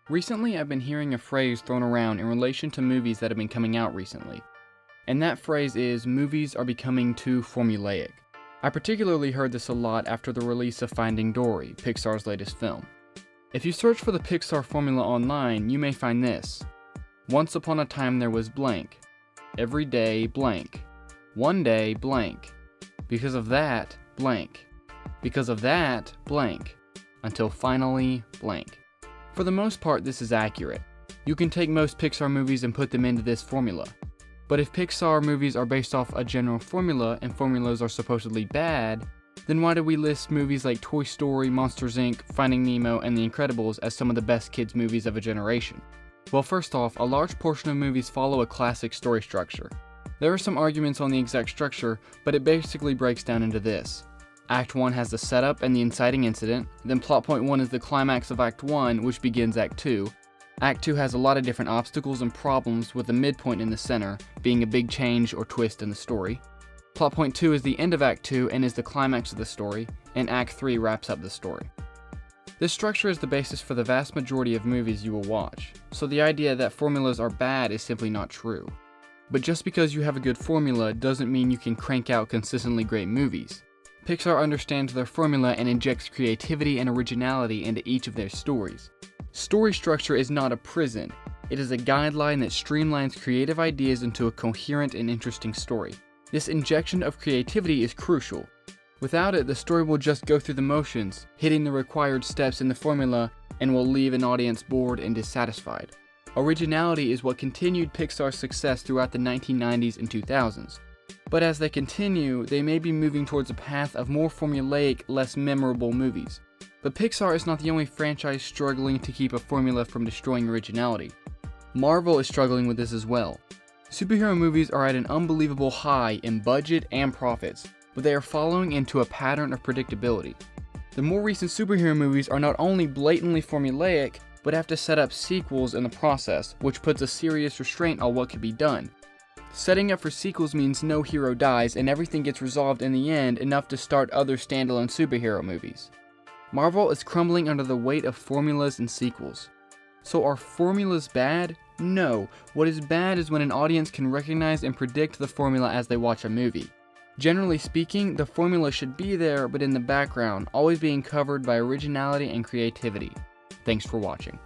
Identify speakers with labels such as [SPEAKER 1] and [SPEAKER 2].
[SPEAKER 1] Recently, I've been hearing a phrase thrown around in relation to movies that have been coming out recently. And that phrase is, movies are becoming too formulaic. I particularly heard this a lot after the release of Finding Dory, Pixar's latest film. If you search for the Pixar Formula online, you may find this. Once upon a time there was blank. Every day blank. One day blank. Because of that, blank. Because of that, blank. Until finally, blank. For the most part, this is accurate. You can take most Pixar movies and put them into this formula. But if Pixar movies are based off a general formula and formulas are supposedly bad, then why do we list movies like Toy Story, Monsters Inc., Finding Nemo, and The Incredibles as some of the best kids movies of a generation? Well, first off, a large portion of movies follow a classic story structure. There are some arguments on the exact structure, but it basically breaks down into this. Act 1 has the setup and the inciting incident, then plot point 1 is the climax of Act 1, which begins Act 2. Act 2 has a lot of different obstacles and problems, with the midpoint in the center being a big change or twist in the story. Plot point 2 is the end of Act 2 and is the climax of the story, and Act 3 wraps up the story. This structure is the basis for the vast majority of movies you will watch, so the idea that formulas are bad is simply not true. But just because you have a good formula doesn't mean you can crank out consistently great movies. Pixar understands their formula and injects creativity and originality into each of their stories. Story structure is not a prison. It is a guideline that streamlines creative ideas into a coherent and interesting story. This injection of creativity is crucial. Without it, the story will just go through the motions, hitting the required steps in the formula, and will leave an audience bored and dissatisfied. Originality is what continued Pixar's success throughout the 1990s and 2000s. But as they continue, they may be moving towards a path of more formulaic, less memorable movies. But Pixar is not the only franchise struggling to keep a formula from destroying originality. Marvel is struggling with this as well. Superhero movies are at an unbelievable high in budget and profits, but they are following into a pattern of predictability. The more recent superhero movies are not only blatantly formulaic, but have to set up sequels in the process, which puts a serious restraint on what can be done. Setting up for sequels means no hero dies and everything gets resolved in the end enough to start other standalone superhero movies. Marvel is crumbling under the weight of formulas and sequels. So are formulas bad? No. What is bad is when an audience can recognize and predict the formula as they watch a movie. Generally speaking, the formula should be there, but in the background, always being covered by originality and creativity. Thanks for watching.